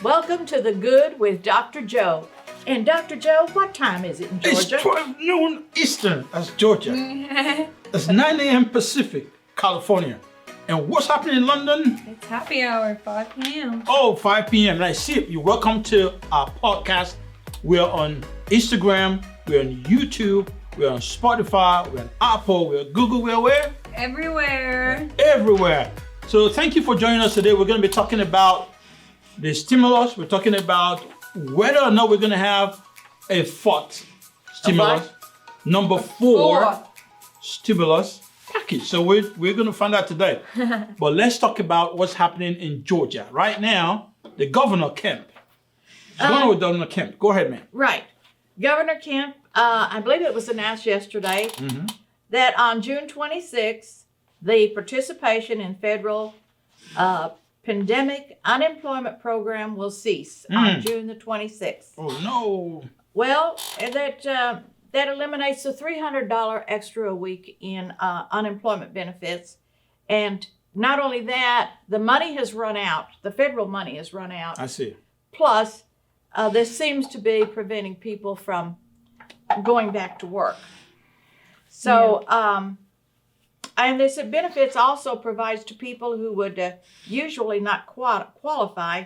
Welcome to The Good with Dr. Joe. And Dr. Joe, what time is it in Georgia? It's 12 noon Eastern, that's Georgia. It's 9 a.m. Pacific, California. And what's happening in London? It's happy hour, 5 p.m. Oh, 5 p.m. And I see it. You're welcome to our podcast. We're on Instagram, we're on YouTube, we're on Spotify, we're on Apple, we're on Google, we're where? Everywhere. Everywhere. So thank you for joining us today. We're going to be talking about the stimulus. We're talking about whether or not we're going to have a fourth stimulus. Number four stimulus package. So we're going to find out today. But let's talk about what's happening in Georgia. Right now, the Governor Kemp. What's going on with Governor Kemp? Go ahead, man. Right. Governor Kemp, I believe it was announced yesterday that on June 26th, the participation in federal pandemic unemployment program will cease on June the 26th. Oh, no. Well, that eliminates the $300 extra a week in unemployment benefits. And not only that, the money has run out. The federal money has run out. I see. Plus, this seems to be preventing people from going back to work. So, and this benefits also provides to people who would usually not qualify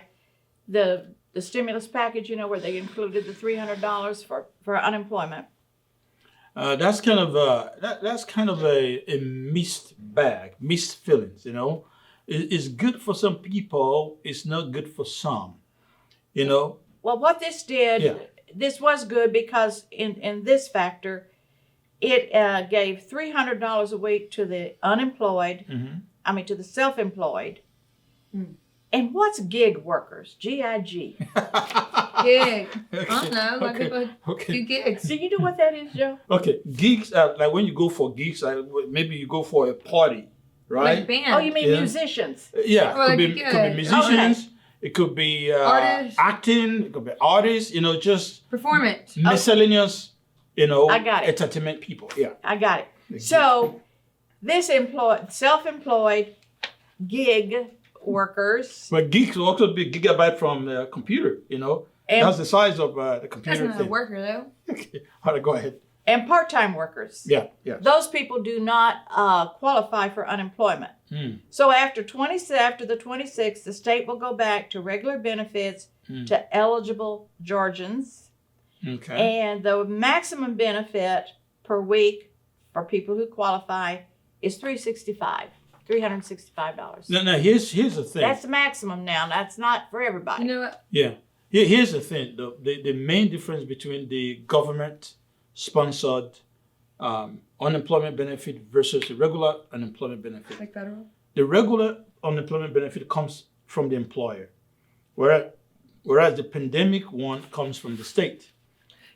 the stimulus package, where they included the $300 for unemployment. That's kind of a mixed bag, mixed feelings. It's good for some people. It's not good for some. Well, what this did, this was good because in this factor, it gave $300 a week to the unemployed. To the self-employed. And what's gig workers? G-I-G. Gig. I don't know. Like people do gigs. Do you know what that is, Joe? Okay, gigs, like when you go for gigs, maybe you go for a party, right? Like band. Oh, you mean musicians? Yeah, Oh, it could be musicians, Okay. it could be Artists. acting, it could be artists, just Performance. miscellaneous, I got it. entertainment people. Yeah. I got it. So this self-employed gig workers. But gigs will also be gigabyte from the computer, And, That's the size of the That's computer not a thing. worker, though. Okay, all right, go ahead. and part-time workers. Yeah. Those people do not qualify for unemployment. So after the 26th, the state will go back to regular benefits to eligible Georgians. Okay. And the maximum benefit per week for people who qualify is $365. Now here's the thing. That's the maximum now. That's not for everybody. You know what? Yeah. Here's the thing. The main difference between the government-sponsored unemployment benefit versus the regular unemployment benefit. Like federal? The regular unemployment benefit comes from the employer, whereas the pandemic one comes from the state.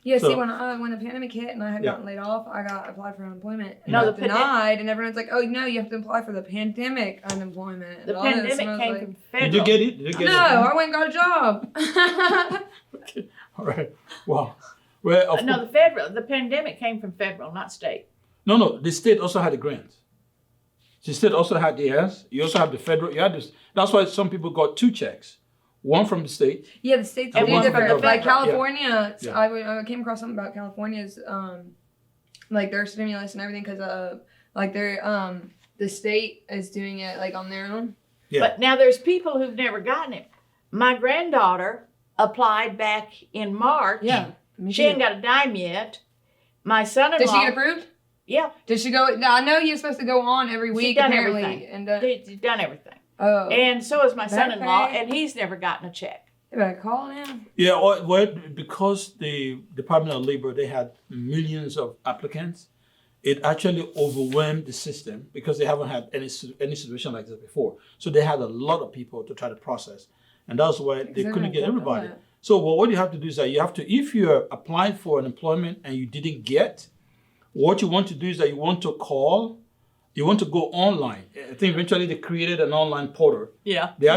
Yeah, So- see, when the pandemic hit and I had gotten laid off, I applied for unemployment. And No, I the got denied, and everyone's like, oh, no, you have to apply for the pandemic unemployment. The and all this. pandemic And I was came like, from federal. Did you get it? Did you get no, I went and got a job. Okay. All right. Wow. Well, of No, course- the pandemic came from federal, not state. No. The state also had the grants. The state also had theirs. You also have the federal. You had this. That's why some people got two checks. One from the state. Yeah, the states And do one from different. the Like federal. California, Yeah. I came across something about California's, like their stimulus and everything, because like their the state is doing it like on their own. Yeah. But now there's people who've never gotten it. My granddaughter applied back in March. Yeah, She ain't got a dime yet. My son-in-law. Did she get approved? Yeah, Did she go? No, I know you're supposed to go on every week. she's done apparently, everything. and She's done everything. oh, And so is my Back son-in-law, pay. and he's never gotten a check. you better call now. Yeah, well, because the Department of Labor, they had millions of applicants, it actually overwhelmed the system because they haven't had any situation like this before. So they had a lot of people to try to process. And that's why they they're couldn't gonna get dump everybody. that. So what you have to do is that you have to, if you're applying for an employment and you didn't get, what you want to do is that you want to go online. I think eventually they created an online portal. Yeah. They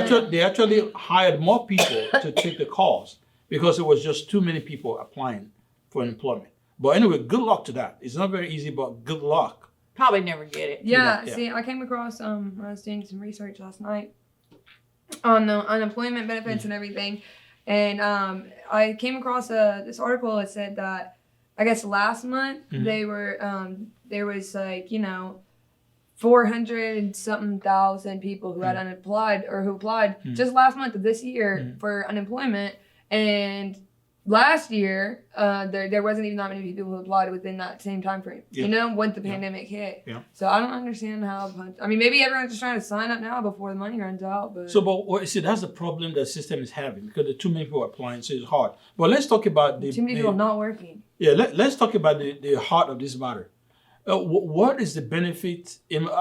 actually hired more people to take the calls because it was just too many people applying for employment. But anyway, good luck to that. It's not very easy, but good luck. Probably never get it. Yeah, Yeah. see, I came across when I was doing some research last night on the unemployment benefits and everything. And I came across this article that said that I guess last month they were there was like 400 and something thousand people who had unemployed or who applied just last month of this year for unemployment. And last year, there wasn't even that many people who applied within that same time frame. Once the pandemic hit. Yeah. So I don't understand how. I mean, maybe everyone's just trying to sign up now before the money runs out. But see, that's the problem the system is having because the too many people are applying, so it's hard. But let's talk about too many people not working. Yeah, let's talk about the heart of this matter. What is the benefit?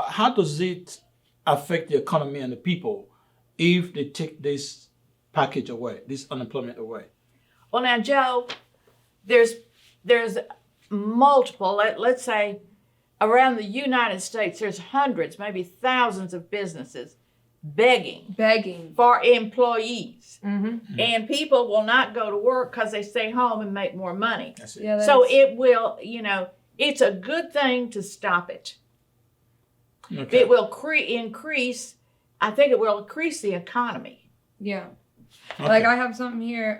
How does it affect the economy and the people if they take this package away, this unemployment away? Well, now, Joe, there's multiple. Let's say around the United States, there's hundreds, maybe thousands of businesses begging for employees, and people will not go to work because they stay home and make more money. So it will, it's a good thing to stop it. Okay. It will increase. I think it will increase the economy. Yeah. Okay. Like I have something here.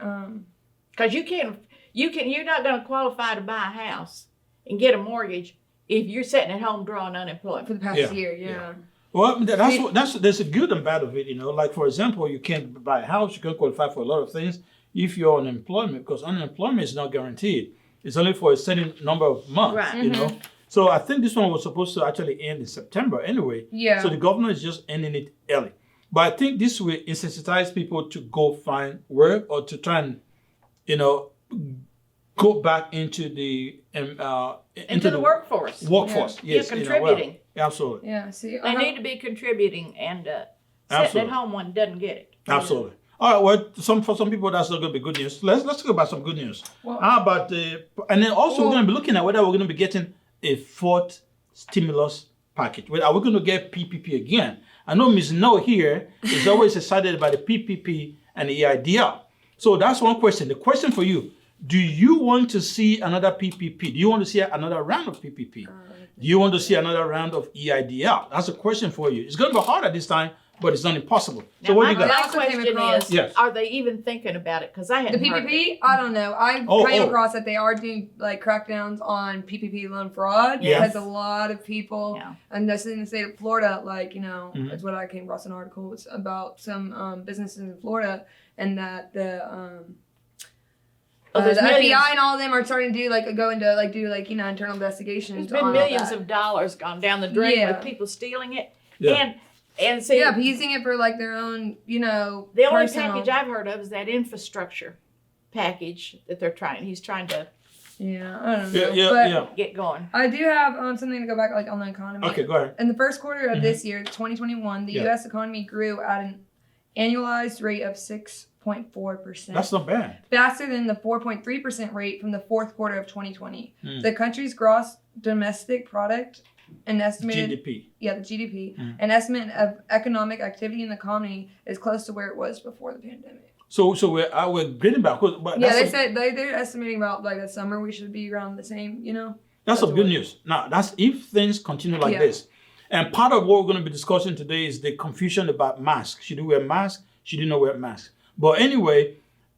Because you're not going to qualify to buy a house and get a mortgage if you're sitting at home drawing unemployment. For the past year, yeah. Well, there's a good and bad of it, Like, for example, you can't buy a house, you can't qualify for a lot of things if you're on unemployment, because unemployment is not guaranteed. It's only for a certain number of months, Right. So I think this one was supposed to actually end in September anyway. Yeah. So the governor is just ending it early. But I think this will insensitize people to go find work or to try and, go back into the into the workforce. Yes, contributing. Absolutely. Yeah. See, They need to be contributing, and sitting Absolutely. at home one doesn't get it. Absolutely. All right. Well, for some people that's not going to be good news. Let's talk about some good news. Well, How about and then also we're going to be looking at whether we're going to be getting a fourth stimulus package. Are we going to get PPP again? I know Ms. No here is always excited about the PPP and the EIDL. So that's one question. The question for you: do you want to see another PPP? Do you want to see another round of PPP? Do you want to see another round of EIDL? That's a question for you. It's going to be hard at this time, but it's not impossible. So Now, what do you got? my Also came question across- is, Yes. are they even thinking about it? Because I the hadn't heard PPP, it. I don't know. I came Oh. across that they are doing like crackdowns on PPP loan fraud Yes. because a lot of people, Yeah. and that's in the state of Florida, Mhm. that's what I came across an article was about some businesses in Florida, and that the there's the millions. FBI and all of them are starting to do internal investigations. There's been on millions that. of dollars gone down the drain Yeah. with people stealing it. Yeah. And see, Yeah, but using it for like their own, the only personal- package I've heard of is that infrastructure package that he's trying to Yeah, I don't know. But get going. I do have something to go back like on the economy. Okay, go ahead. In the first quarter of this year, 2021, the Yeah. U.S. economy grew at an annualized rate of 6.4%. That's not bad. faster than the 4.3% rate from the fourth quarter of 2020. Mm. The country's gross domestic product, an estimated GDP. the GDP, Mm. an estimate of economic activity in the economy is close to where it was before the pandemic. So we're getting back. But Yeah, that's they said they're estimating about like the summer we should be around the same. That's some That's good what- news. Now, that's if things continue like Yeah. this. And part of what we're going to be discussing today is the confusion about masks. Should you wear masks? Should you not wear masks? But anyway,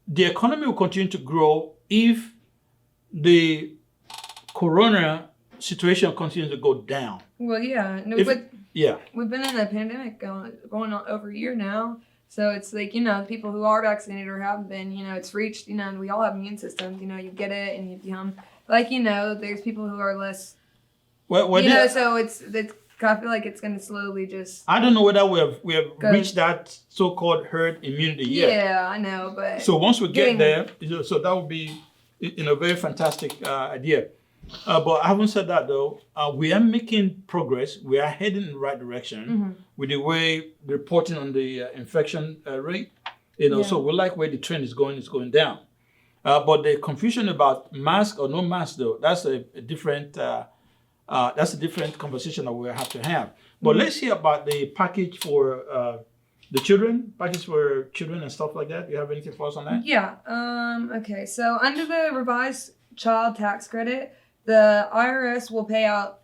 the economy will continue to grow if the corona situation continues to go down. Well, yeah, no, If- but Yeah. we've been in a pandemic going on over a year now. So it's like, people who are vaccinated or haven't been, it's reached, and we all have immune systems, you get it and you become, there's people who are less, Well, so it's I feel like it's going to slowly just, I don't know whether we have Go. reached that so-called herd immunity yet. yeah, I know, but. So once we get Getting- there, so that would be, a very fantastic idea. But having said that, though, we are making progress. We are heading in the right direction Mhm. with the way reporting on the infection rate. Yeah. So we like where the trend is going. It's going down. But the confusion about mask or no mask, though, that's a different. That's a different conversation that we have to have. But let's hear about the package for the children, package for children and stuff like that. Do you have anything for us on that? Yeah. Okay. So under the revised child tax credit, the IRS will pay out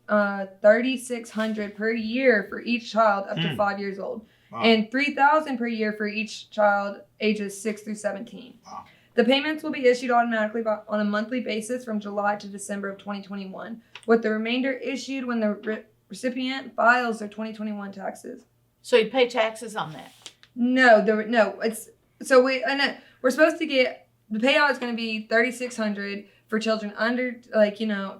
$3,600 per year for each child up to 5 years old. and $3,000 per year for each child ages 6 through 17. Wow. The payments will be issued automatically on a monthly basis from July to December of 2021, with the remainder issued when the recipient files their 2021 taxes. So you pay taxes on that. No, it's so we're supposed to get the payout is going to be $3,600 for children under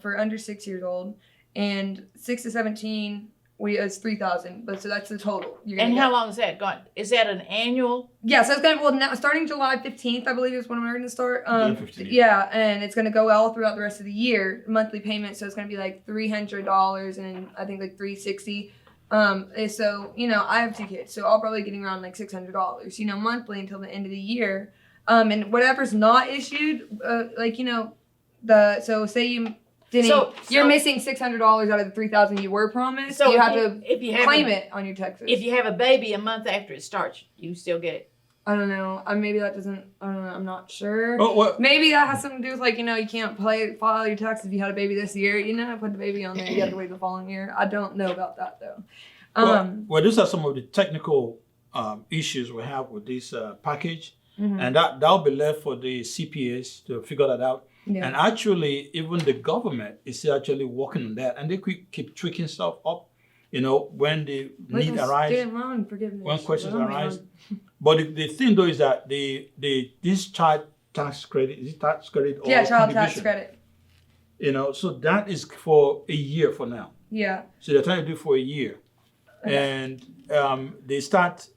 for under 6 years old, and 6 to 17 it's $3,000. But so that's the total. And how long is that going? Is that an annual? Yeah, so it's gonna now starting July 15th, I believe is when we're gonna start. July 15th. Yeah, and it's gonna go all throughout the rest of the year, monthly payment. So it's gonna be like $300 and I think like $360. And so I have 2 kids, so I'll probably getting around like $600, monthly until the end of the year. And whatever's not issued, so say you didn't, you're missing $600 out of the $3,000 you were promised. So you have to claim it on your taxes. If you have a baby a month after it starts, you still get it. I don't know. Maybe that doesn't. I don't know. I'm not sure. Oh, what? Maybe that has something to do with you can't file your taxes if you had a baby this year. Put the baby on there. You have to wait the following year. I don't know about that though. Well, these are some of the technical issues we have with this package, and that'll be left for the CPAs to figure that out. Yeah. And actually, even the government is actually working on that, and they keep tweaking stuff up. When the need arises, student loan forgiveness. when questions arise. But the thing though is that this child tax credit is it tax credit or child tax contribution? credit. So that is for a year for now. Yeah. So they're trying to do it for a year, and they start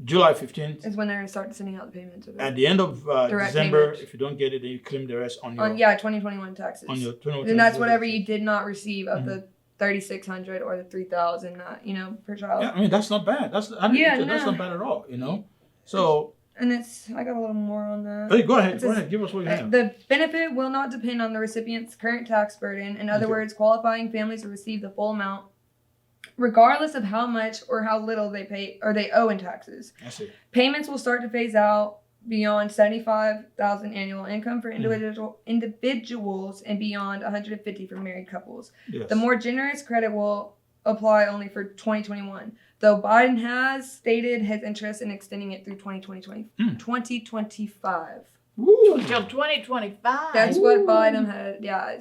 July 15th. Is when they're gonna start sending out the payments. At the end of Direct December, payments. if you don't get it, then you claim the rest on your 2021 taxes. on your 2021. And that's whatever you did not receive of the $3,600 or the $3,000, per child. Yeah, I mean that's not bad. That's not bad at all. So. And I got a little more on that. Hey, go ahead. Give us what you have. The benefit will not depend on the recipient's current tax burden. In other words, qualifying families will receive the full amount, regardless of how much or how little they pay or they owe in taxes. I see. Payments will start to phase out beyond $75,000 annual income for individuals and beyond $150,000 for married couples. Yes. The more generous credit will apply only for 2021, though Biden has stated his interest in extending it through 2025. Woo. Until 2025. That's what Biden had. Yeah,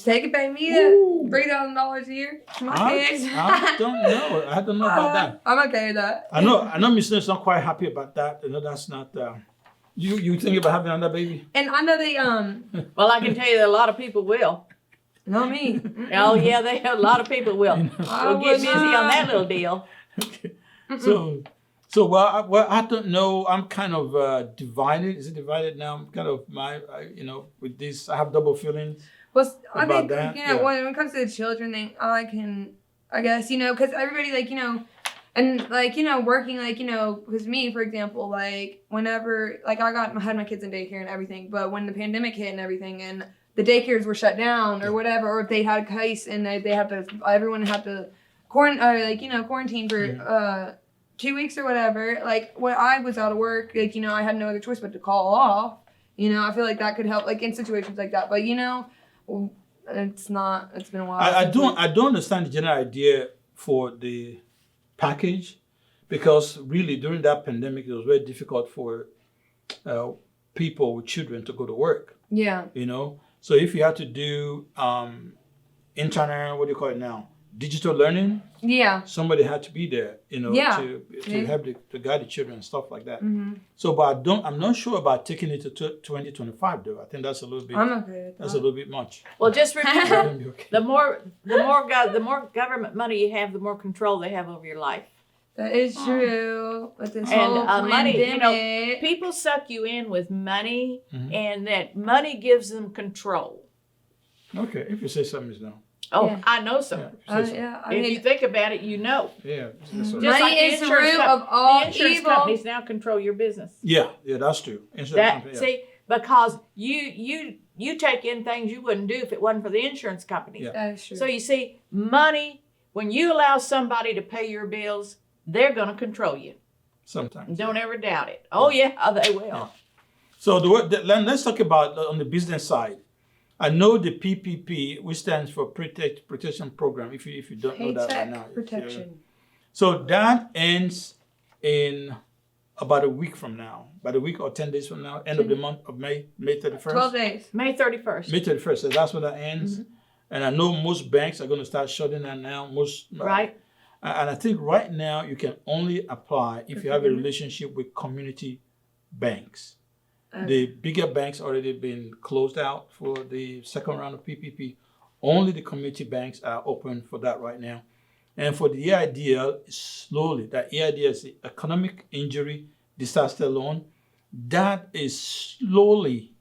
they could pay me $3,000 a year to my kids. I don't know. I don't know about that. I'm okay with that. I know Miss Smith's not quite happy about that. That's not. You think about having another baby? And I know they Well, I can tell you that a lot of people will. not me. Oh yeah, a lot of people will. We'll get busy on that little deal. Okay. Well, I don't know. I'm kind of divided. Is it divided now? I'm kind of with this. I have double feelings. Well, I about think that, when it comes to the children thing, I guess because everybody and working because me, for example, whenever I had my kids in daycare and everything, but when the pandemic hit and everything and the daycares were shut down or whatever, or if they had a case and everyone had to quarantine for 2 weeks or whatever, when I was out of work, I had no other choice but to call off. I feel like that could help in situations like that, but it's been a while. I don't understand the general idea for the package, because really during that pandemic it was very difficult for people with children to go to work. Yeah. So if you had to do internet, what do you call it now? Digital learning. Yeah. Somebody had to be there, Yeah. to help to guide the children and stuff like that. Mm-hmm. So, but I'm not sure about taking it to 2025 though. I think that's a little bit. I'm okay with that. That's a little bit much. Well, just remember, That'll be okay. the more government money you have, the more control they have over your life. That is true. With this And whole money, pandemic. people suck you in with money, Mhm. and that money gives them control. Okay, if you say something is no. Oh, Yeah. I know so. Yeah, if you say something. Yeah, If you think about it, you know. Yeah. Just Money like the is the insurance root of all the insurance evil. companies now control your business. Yeah, that's true. See, because you take in things you wouldn't do if it wasn't for the insurance companies. Yeah. That is true. So you see, money, when you allow somebody to pay your bills, they're going to control you. Sometimes. Don't ever doubt it. Oh yeah, they will. So let's talk about on the business side. I know the PPP, which stands for Protection Program. If you don't know that right now. Paycheck protection. So that ends in about a week from now, about a week or 10 days from now, end of the month of May 31st. 12 days. May 31st. May 31st, so that's when that ends. And I know most banks are going to start shutting that now. Most Right. And I think right now you can only apply if you have a relationship with community banks. The bigger banks already been closed out for the second round of PPP. Only the community banks are open for that right now. And for the EIDL, slowly, that EIDL is the Economic Injury Disaster Loan. That is slowly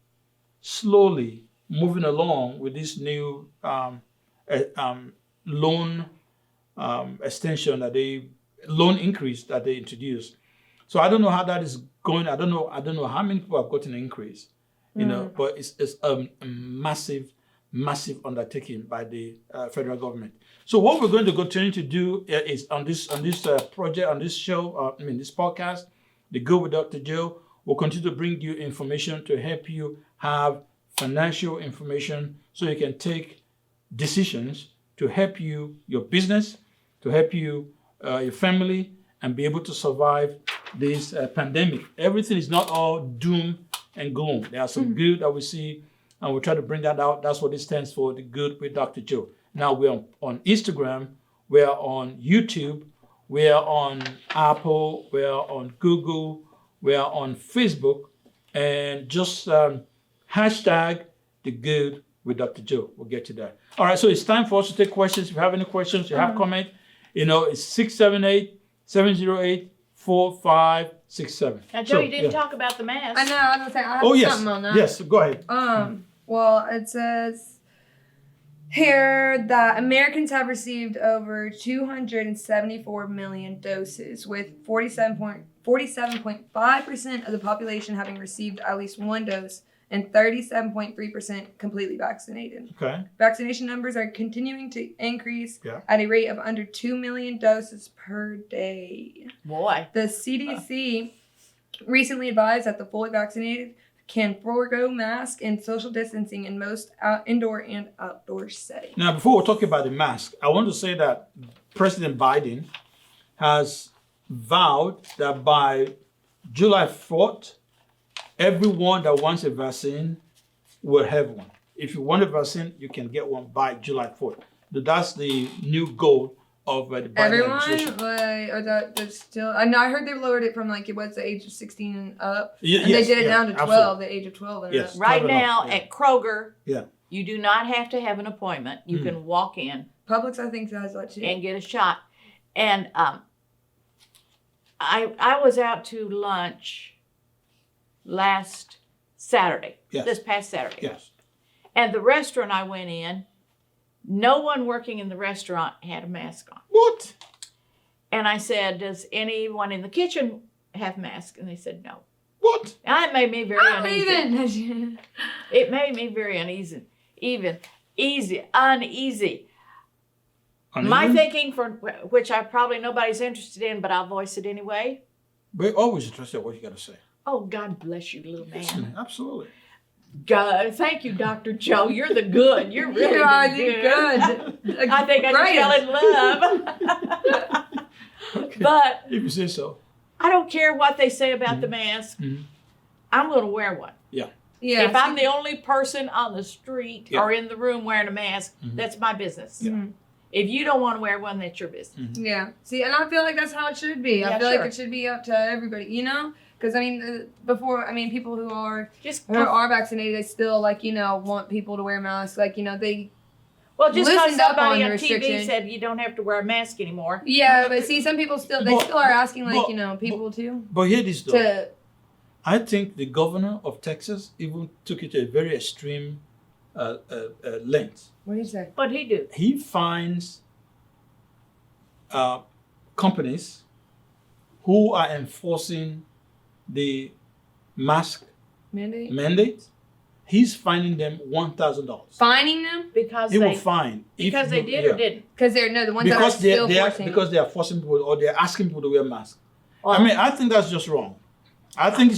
moving along with this new loan extension loan increase that they introduced. So I don't know how that is going. I don't know how many people have gotten an increase, but it's a massive undertaking by the federal government. So what we're going to continue to do is on this project, on this show, this podcast, The Good with Dr. Joe, we'll continue to bring you information to help you have financial information so you can take decisions to help you, your business, to help you, your family, and be able to survive this pandemic. Everything is not all doom and gloom. There are some good that we see, and we'll try to bring that out. That's what it stands for, The Good with Dr. Joe. Now we're on Instagram, we're on YouTube, we're on Apple, we're on Google, we're on Facebook, and just hashtag The Good with Dr. Joe. We'll get to that. All right, so it's time for us to take questions. If you have any questions, you have comment, it's 678-708-4567. Now, Joe, you didn't talk about the mask. I know, I was going to say, I have something on that. Yes, go ahead. Well, it says here that Americans have received over 274 million doses, with 47.5% of the population having received at least one dose and 37.3% completely vaccinated. Okay. Vaccination numbers are continuing to increase at a rate of under 2 million doses per day. Boy. The CDC recently advised that the fully vaccinated can forego mask and social distancing in most indoor and outdoor settings. Now, before we talk about the mask, I want to say that President Biden has vowed that by July 4th, everyone that wants a vaccine will have one. If you want a vaccine, you can get one by July 4th. That's the new goal of the Biden administration. Or that's still. I know. I heard they lowered it from it was the age of 16 and up, and Yes, they did it down to 12, absolutely. the age of 12 and Yes. up. Right 12 and now up, at Kroger, you do not have to have an appointment. You can walk in Publix, I think, has that too. and get a shot. And I was out to lunch last Saturday, this past Saturday. Yes. And the restaurant I went in, no one working in the restaurant had a mask on. What? And I said, does anyone in the kitchen have masks? And they said no. What? And that made me very uneasy. Even. It made me very uneasy. Uneasy. My thinking, for which I probably nobody's interested in, but I'll voice it anyway. We're always interested in what you got to say. Oh, God bless you, little man. Listen, absolutely. God, thank you, Dr. Joe. You're the good. You're really You are good. good. I think I just fell in love. Okay. But If you say so. I don't care what they say about the mask. Mhm. I'm going to wear one. Yeah. If I'm the only person on the street Yeah. or in the room wearing a mask, that's my business. Yeah. If you don't want to wear one, that's your business. Yeah. See, and I feel like that's how it should be. I Yeah, feel sure. like it should be up to everybody, Because, people who are Just vaccinated, they still, want people to wear masks. Just just because loosened up somebody on on the TV restriction. said you don't have to wear a mask anymore. Yeah, but see, some people still are asking, people But hear this though. to. I think the governor of Texas even took it to a very extreme length. What do you say? What he do? He fines companies who are enforcing the mask Mandate? mandate. He's fining them $1,000. Fining them? Because He will they fine because they did or didn't. Because they're the ones because that are still they are forcing. because they are forcing people or they're asking people to wear masks. Well, I think that's just wrong. I think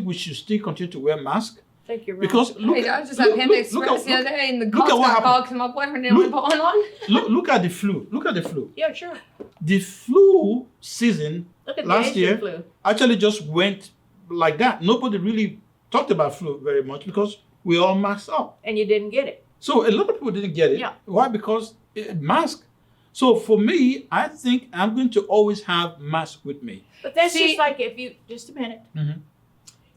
we should still continue to wear masks, I think you're wrong. Because look, Hey, I at, just had Panda look, Express the other day, and the look at cops what got happened. called because my boyfriend didn't want to put one on. look at the flu. Look at the flu. Yeah, sure. The flu season Look at last the year Asian flu. actually just went like that. Nobody really talked about flu very much because we all masked up. And you didn't get it. So a lot of people didn't get it. Yeah. Why? Because mask. So for me, I think I'm going to always have mask with me. But that's See- just like if you, just a minute. Mhm.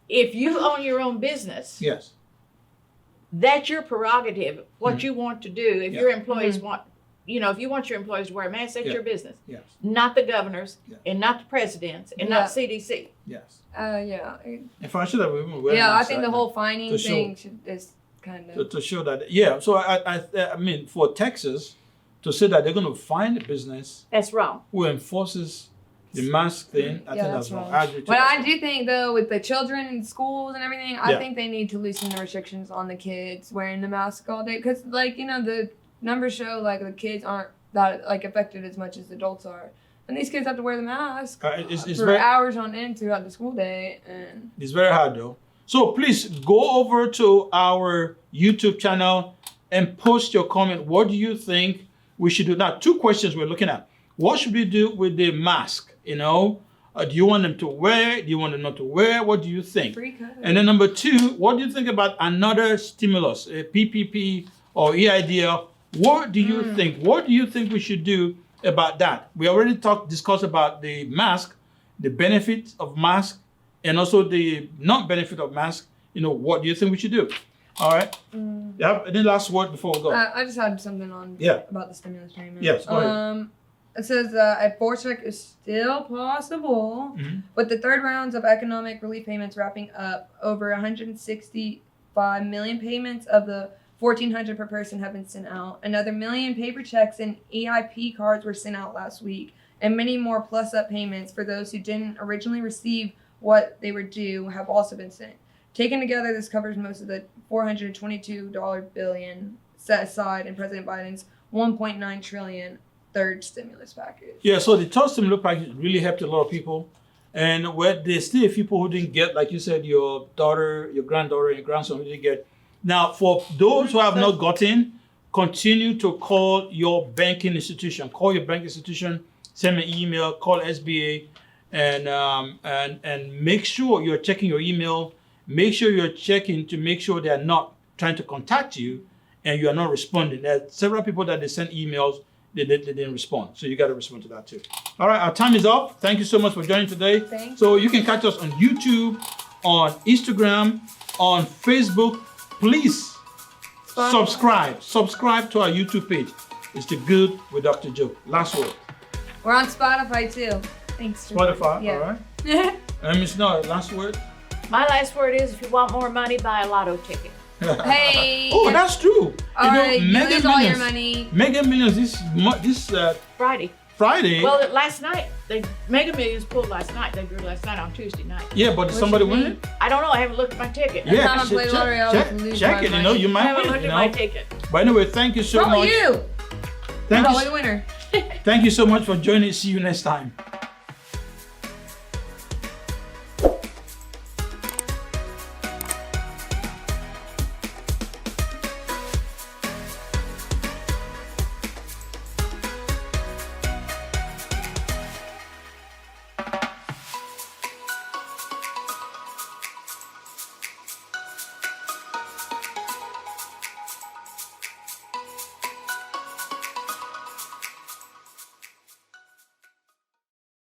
If you own your own business, Yes. that's your prerogative, what you want to do. If Yeah. your employees want, if you want your employees to wear a mask, that's Yeah. your business. Yes. Not the governors Yeah. and not the presidents and Yeah. not CDC. Yes. Yeah. If I should have even wear Yeah, I masks think right the now. whole fining To show- thing is kind of. to show that. Yeah. So I mean, for Texas to say that they're going to find a business That's wrong. who enforces the mask thing, I Yeah, think that's that's wrong. wrong. I agree to But that. I do think though, with the children in schools and everything, I Yeah. think they need to loosen the restrictions on the kids wearing the mask all day. Because the numbers show the kids aren't that affected as much as adults are, and these kids have to wear the mask It's for very hours on end throughout the school day. And it's very hard though. So please go over to our YouTube channel and post your comment. What do you think we should do? Now, two questions we're looking at. What should we do with the mask? Do you want them to wear? Do you want them not to wear? What do you think? free COVID. And then number two, what do you think about another stimulus, a PPP or EIDL? What do you think? What do you think we should do about that? We already discussed about the mask, the benefit of mask, and also the non-benefit of mask. What do you think we should do? All right. You have any last word before we go? I just had something on Yeah. about the stimulus payment. Yes, go ahead. It says a force check is still possible, Mhm. with the third rounds of economic relief payments wrapping up. Over 165 million payments of the 1,400 per person have been sent out. Another million paper checks and EIP cards were sent out last week, and many more plus-up payments for those who didn't originally receive what they were due have also been sent. Taken together, this covers most of the $422 billion set aside in President Biden's $1.9 trillion third stimulus package. Yeah, so the third stimulus package really helped a lot of people. And where there's still people who didn't get, like you said, your daughter, your granddaughter, your grandson who didn't get. Now, for those who have not gotten, continue to call your banking institution. Call your banking institution, send me an email, call SBA, and make sure you're checking your email. Make sure you're checking to make sure they're not trying to contact you and you are not responding. There are several people that they sent emails, they didn't respond. So you got to respond to that too. All right, our time is up. Thank you so much for joining today. Thank So you can catch us on YouTube, on Instagram, on Facebook. Please subscribe to our YouTube page. It's The Good with Dr. Joe. Last word. We're on Spotify too. Thanks. Spotify, Yeah. all right? And Miss Nora, last word. My last word is if you want more money, buy a lotto ticket. Hey. Oh, that's true. All right, Mega use all your Millions. money. Mega Millions this Friday. Friday. Well, last night, the Mega Millions pulled last night. They drew last night on Tuesday night. Yeah, but did somebody win it? I don't know. I haven't looked at my ticket. Yeah, time I play lottery, I always lose check my it. money. You I might haven't win. looked at my ticket. But anyway, thank you so Probably much. you. Thank Probably you, the winner. thank you so much for joining. See you next time.